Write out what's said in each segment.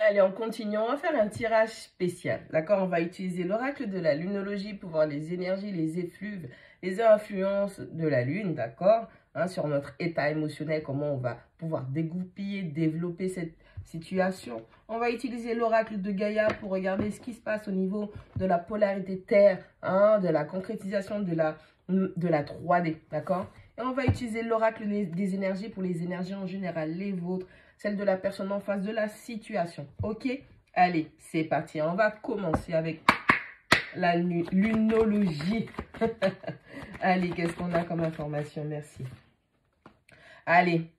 Allez, on continue. On va faire un tirage spécial. D'accord? On va utiliser l'oracle de la lunologie pour voir les énergies, les effluves, les influences de la lune. D'accord? Hein, sur notre état émotionnel, comment on va pouvoir dégoupiller, développer cette situation. On va utiliser l'oracle de Gaïa pour regarder ce qui se passe au niveau de la polarité Terre, hein, de la concrétisation de la 3D. D'accord? Et on va utiliser l'oracle des énergies pour les énergies en général, les vôtres, celle de la personne en face de la situation. Ok? Allez, c'est parti. On va commencer avec la lunologie. Allez, qu'est-ce qu'on a comme information? Merci. Allez,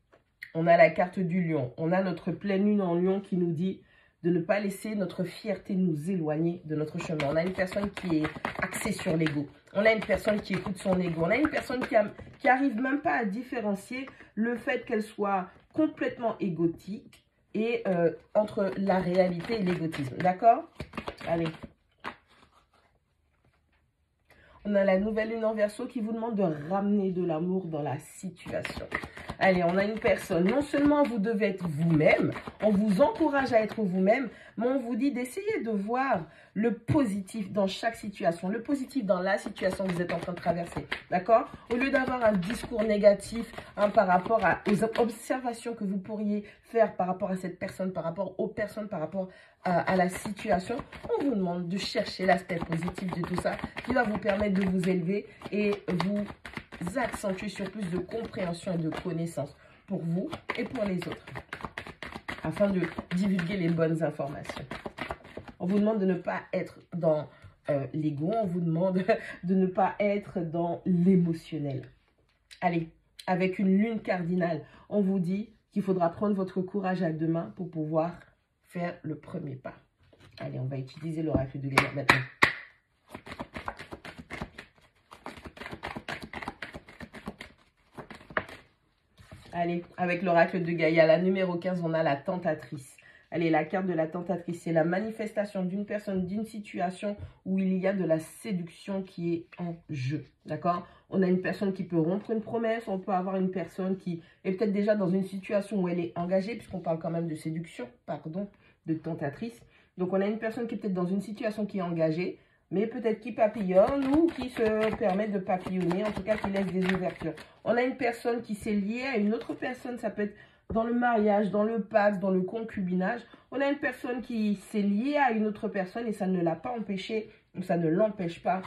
on a la carte du lion. On a notre pleine lune en lion qui nous dit de ne pas laisser notre fierté nous éloigner de notre chemin. On a une personne qui est axée sur l'ego. On a une personne qui écoute son ego. On a une personne qui arrive même pas à différencier le fait qu'elle soit complètement égotique et entre la réalité et l'égotisme. D'accord? Allez. On a la nouvelle lune en Verseau qui vous demande de ramener de l'amour dans la situation. Allez, on a une personne, non seulement vous devez être vous-même, on vous encourage à être vous-même, mais on vous dit d'essayer de voir le positif dans chaque situation, le positif dans la situation que vous êtes en train de traverser, d'accord? Au lieu d'avoir un discours négatif hein, par rapport aux observations que vous pourriez faire par rapport à cette personne, par rapport aux personnes, par rapport à la situation, on vous demande de chercher l'aspect positif de tout ça qui va vous permettre de vous élever et vous accentuer sur plus de compréhension et de connaissance pour vous et pour les autres, afin de divulguer les bonnes informations. On vous demande de ne pas être dans l'ego, on vous demande de ne pas être dans l'émotionnel. Allez, avec une lune cardinale, on vous dit qu'il faudra prendre votre courage à deux mains pour pouvoir faire le premier pas. Allez, on va utiliser l'oracle de Gaïa maintenant. Allez, avec l'oracle de Gaïa, la numéro 15, on a la tentatrice. Allez, la carte de la tentatrice, c'est la manifestation d'une personne, d'une situation où il y a de la séduction qui est en jeu. D'accord? On a une personne qui peut rompre une promesse, on peut avoir une personne qui est peut-être déjà dans une situation où elle est engagée, puisqu'on parle quand même de séduction, pardon, de tentatrice. Donc, on a une personne qui est peut-être dans une situation qui est engagée, mais peut-être qui papillonne ou qui se permet de papillonner, en tout cas qui laisse des ouvertures. On a une personne qui s'est liée à une autre personne, ça peut être dans le mariage, dans le pacte, dans le concubinage. On a une personne qui s'est liée à une autre personne et ça ne l'a pas empêché, ça ne l'empêche pas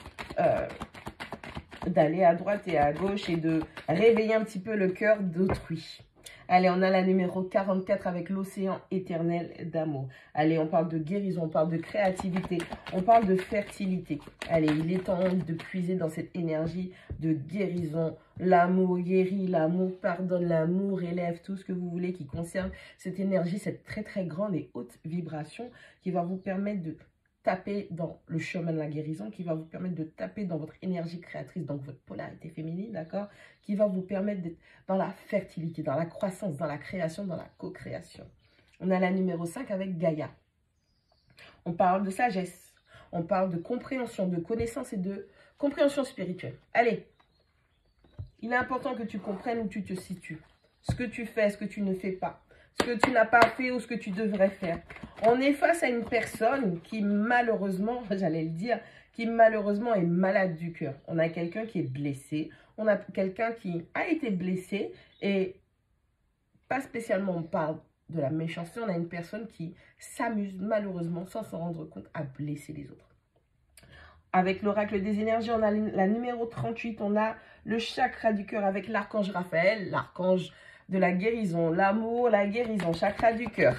d'aller à droite et à gauche et de réveiller un petit peu le cœur d'autrui. Allez, on a la numéro 44 avec l'océan éternel d'amour. Allez, on parle de guérison, on parle de créativité, on parle de fertilité. Allez, il est temps de puiser dans cette énergie de guérison. L'amour guérit, l'amour pardonne, l'amour élève, tout ce que vous voulez qui concerne cette énergie, cette très très grande et haute vibration qui va vous permettre de taper dans le chemin de la guérison, qui va vous permettre de taper dans votre énergie créatrice, donc votre polarité féminine, d'accord? Qui va vous permettre d'être dans la fertilité, dans la croissance, dans la création, dans la co-création. On a la numéro 5 avec Gaïa. On parle de sagesse, on parle de compréhension, de connaissance et de compréhension spirituelle. Allez, il est important que tu comprennes où tu te situes, ce que tu fais, ce que tu ne fais pas, ce que tu n'as pas fait ou ce que tu devrais faire. On est face à une personne qui malheureusement, j'allais le dire, qui malheureusement est malade du cœur. On a quelqu'un qui est blessé, on a quelqu'un qui a été blessé et pas spécialement on parle de la méchanceté, on a une personne qui s'amuse malheureusement sans s'en rendre compte à blesser les autres. Avec l'oracle des énergies, on a la numéro 38, on a le chakra du cœur avec l'archange Raphaël, l'archange de la guérison, l'amour, la guérison, chakra du cœur.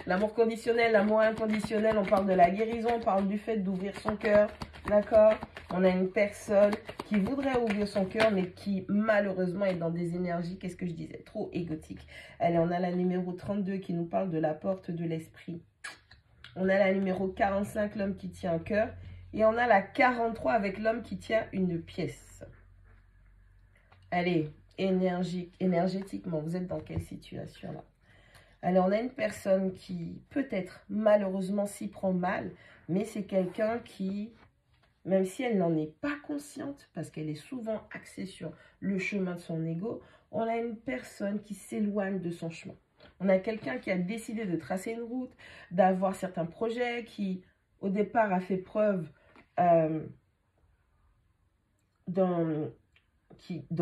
L'amour conditionnel, l'amour inconditionnel, on parle de la guérison, on parle du fait d'ouvrir son cœur, d'accord? On a une personne qui voudrait ouvrir son cœur, mais qui malheureusement est dans des énergies, qu'est-ce que je disais, trop égotiques. Allez, on a la numéro 32 qui nous parle de la porte de l'esprit. On a la numéro 45, l'homme qui tient un cœur. Et on a la 43 avec l'homme qui tient une pièce. Allez, énergétiquement, vous êtes dans quelle situation là? Alors, on a une personne qui peut-être malheureusement s'y prend mal, mais c'est quelqu'un qui, même si elle n'en est pas consciente, parce qu'elle est souvent axée sur le chemin de son ego, on a une personne qui s'éloigne de son chemin. On a quelqu'un qui a décidé de tracer une route, d'avoir certains projets, qui au départ a fait preuve d'un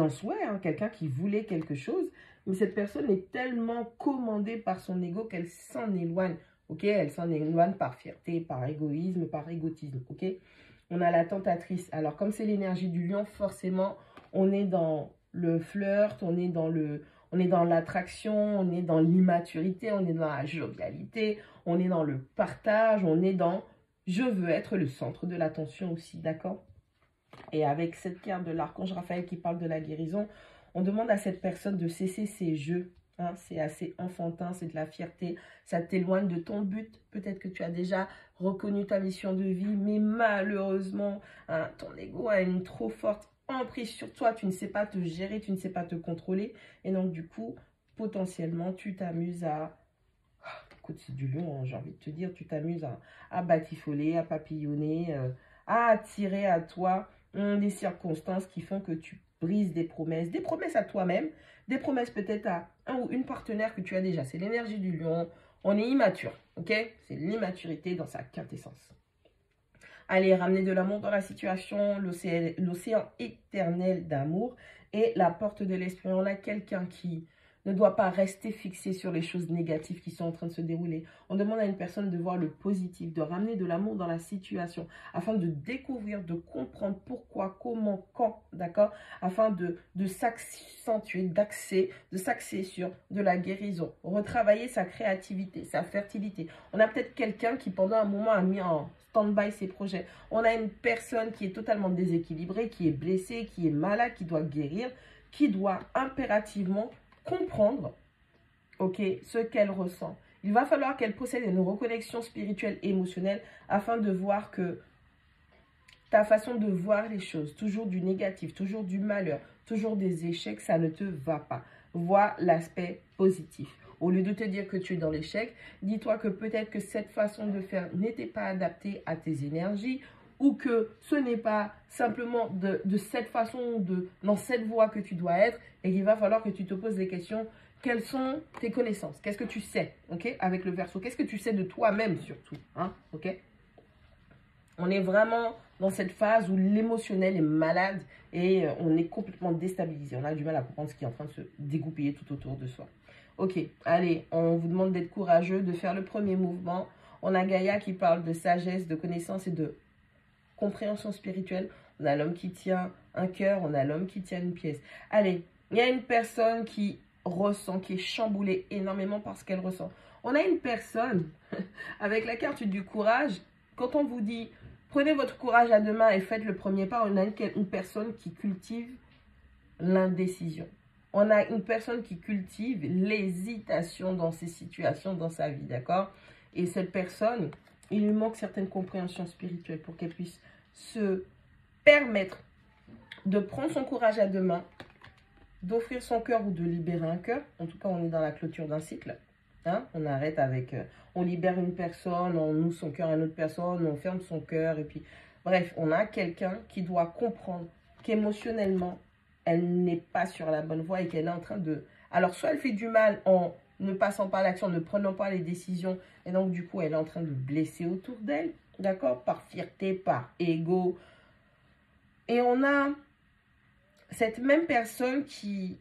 souhait, hein, quelqu'un qui voulait quelque chose, mais cette personne est tellement commandée par son ego qu'elle s'en éloigne, ok? Elle s'en éloigne par fierté, par égoïsme, par égotisme, ok? On a la tentatrice. Alors, comme c'est l'énergie du lion, forcément, on est dans le flirt, on est dans l'attraction, on est dans l'immaturité, on est dans la jovialité, on est dans le partage, on est dans « je veux être le centre de l'attention » aussi, d'accord? Et avec cette carte de l'archange Raphaël qui parle de la guérison, on demande à cette personne de cesser ses jeux. Hein, c'est assez enfantin, c'est de la fierté, ça t'éloigne de ton but. Peut-être que tu as déjà reconnu ta mission de vie, mais malheureusement, hein, ton ego a une trop forte emprise sur toi. Tu ne sais pas te gérer, tu ne sais pas te contrôler. Et donc, du coup, potentiellement, tu t'amuses à... Écoute, c'est du lion, hein, j'ai envie de te dire. Tu t'amuses à batifoler, à papillonner, à attirer à toi des circonstances qui font que tu brises des promesses à toi-même, des promesses peut-être à un ou une partenaire que tu as déjà. C'est l'énergie du lion. On est immature, ok? C'est l'immaturité dans sa quintessence. Allez, ramener de l'amour dans la situation, l'océan éternel d'amour et la porte de l'esprit. On a quelqu'un qui ne doit pas rester fixé sur les choses négatives qui sont en train de se dérouler. On demande à une personne de voir le positif, de ramener de l'amour dans la situation, afin de découvrir, de comprendre pourquoi, comment, quand, d'accord? Afin de s'accentuer, de s'axer sur de la guérison, retravailler sa créativité, sa fertilité. On a peut-être quelqu'un qui pendant un moment a mis en stand-by ses projets. On a une personne qui est totalement déséquilibrée, qui est blessée, qui est malade, qui doit guérir, qui doit impérativement comprendre, ok, ce qu'elle ressent. Il va falloir qu'elle possède une reconnexion spirituelle et émotionnelle afin de voir que ta façon de voir les choses, toujours du négatif, toujours du malheur, toujours des échecs, ça ne te va pas. Vois l'aspect positif. Au lieu de te dire que tu es dans l'échec, dis-toi que peut-être que cette façon de faire n'était pas adaptée à tes énergies ou que ce n'est pas simplement de cette façon, dans cette voie que tu dois être et qu'il va falloir que tu te poses des questions. Quelles sont tes connaissances? Qu'est-ce que tu sais, ok, avec le Verseau? Qu'est-ce que tu sais de toi-même surtout, hein, ok? On est vraiment dans cette phase où l'émotionnel est malade et on est complètement déstabilisé. On a du mal à comprendre ce qui est en train de se dégoupiller tout autour de soi. Ok, allez, on vous demande d'être courageux, de faire le premier mouvement. On a Gaïa qui parle de sagesse, de connaissance et de compréhension spirituelle. On a l'homme qui tient un cœur, on a l'homme qui tient une pièce. Allez, il y a une personne qui ressent, qui est chamboulée énormément par ce qu'elle ressent. On a une personne avec la carte du courage. Quand on vous dit prenez votre courage à deux mains et faites le premier pas, on a une personne qui cultive l'indécision. On a une personne qui cultive l'hésitation dans ces situations, dans sa vie, d'accord? Et cette personne, il lui manque certaines compréhensions spirituelles pour qu'elle puisse se permettre de prendre son courage à deux mains, d'offrir son cœur ou de libérer un cœur. En tout cas, on est dans la clôture d'un cycle. Hein? On arrête avec... on libère une personne, on ouvre son cœur à une autre personne, on ferme son cœur. Et puis, bref, on a quelqu'un qui doit comprendre qu'émotionnellement, elle n'est pas sur la bonne voie et qu'elle est en train de... Alors, soit elle fait du mal en ne passant pas à l'action, ne prenant pas les décisions. Et donc, du coup, elle est en train de blesser autour d'elle. D'accord? Par fierté, par ego. Et on a cette même personne qui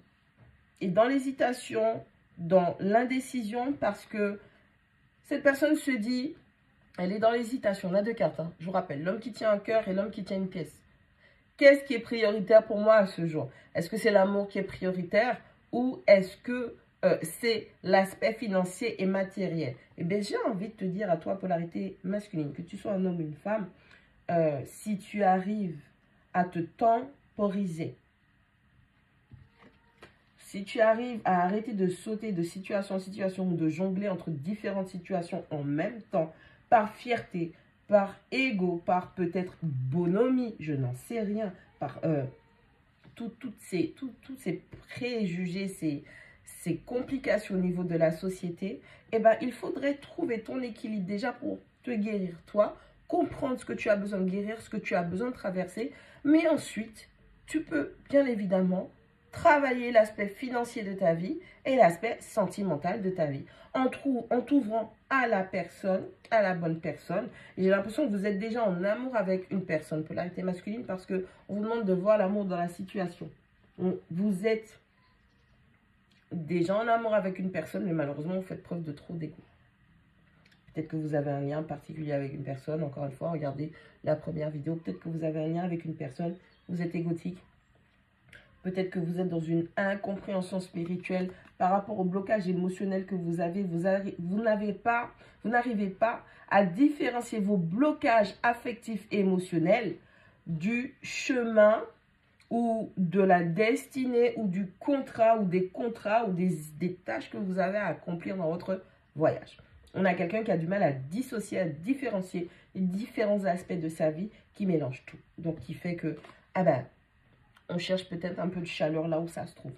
est dans l'hésitation, dans l'indécision, parce que cette personne se dit, elle est dans l'hésitation. On a deux cartes, hein. Je vous rappelle, l'homme qui tient un cœur et l'homme qui tient une pièce. Qu'est-ce qui est prioritaire pour moi à ce jour? Est-ce que c'est l'amour qui est prioritaire ou est-ce que c'est l'aspect financier et matériel? Eh bien, j'ai envie de te dire à toi, polarité masculine, que tu sois un homme ou une femme, si tu arrives à te temporiser, si tu arrives à arrêter de sauter de situation en situation ou de jongler entre différentes situations en même temps, par fierté, par ego, par peut-être bonhomie, je n'en sais rien, par tous ces préjugés, ces complications au niveau de la société, eh ben, il faudrait trouver ton équilibre déjà pour te guérir toi, comprendre ce que tu as besoin de guérir, ce que tu as besoin de traverser, mais ensuite, tu peux bien évidemment travailler l'aspect financier de ta vie et l'aspect sentimental de ta vie. En t'ouvrant à la personne, à la bonne personne. J'ai l'impression que vous êtes déjà en amour avec une personne, polarité masculine, parce qu'on vous demande de voir l'amour dans la situation. Vous êtes déjà en amour avec une personne, mais malheureusement, vous faites preuve de trop d'égo. Peut-être que vous avez un lien particulier avec une personne. Encore une fois, regardez la première vidéo. Peut-être que vous avez un lien avec une personne. Vous êtes égotique. Peut-être que vous êtes dans une incompréhension spirituelle par rapport au blocage émotionnel que vous avez. Vous n'arrivez pas à différencier vos blocages affectifs et émotionnels du chemin ou de la destinée ou du contrat ou des contrats ou des tâches que vous avez à accomplir dans votre voyage. On a quelqu'un qui a du mal à dissocier, à différencier les différents aspects de sa vie qui mélange tout. Donc, qui fait que, ah ben, on cherche peut-être un peu de chaleur là où ça se trouve.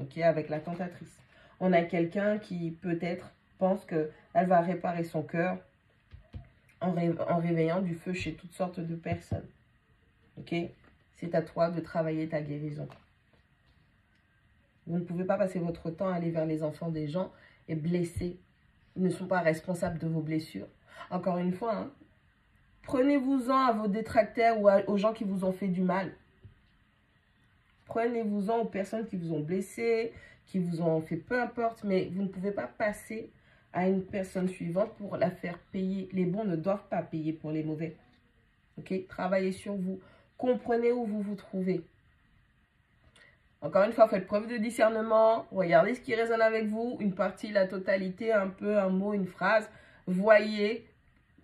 Ok, avec la tentatrice. On a quelqu'un qui peut-être pense qu'elle va réparer son cœur en réveillant du feu chez toutes sortes de personnes. Ok, c'est à toi de travailler ta guérison. Vous ne pouvez pas passer votre temps à aller vers les enfants des gens et blesser. Ils ne sont pas responsables de vos blessures. Encore une fois, hein, prenez-vous-en à vos détracteurs ou aux gens qui vous ont fait du mal. Prenez-vous-en aux personnes qui vous ont blessé, qui vous ont fait peu importe, mais vous ne pouvez pas passer à une personne suivante pour la faire payer. Les bons ne doivent pas payer pour les mauvais. Ok? Travaillez sur vous. Comprenez où vous vous trouvez. Encore une fois, faites preuve de discernement. Regardez ce qui résonne avec vous. Une partie, la totalité, un peu, un mot, une phrase. Voyez,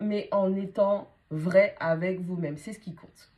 mais en étant vrai avec vous-même. C'est ce qui compte.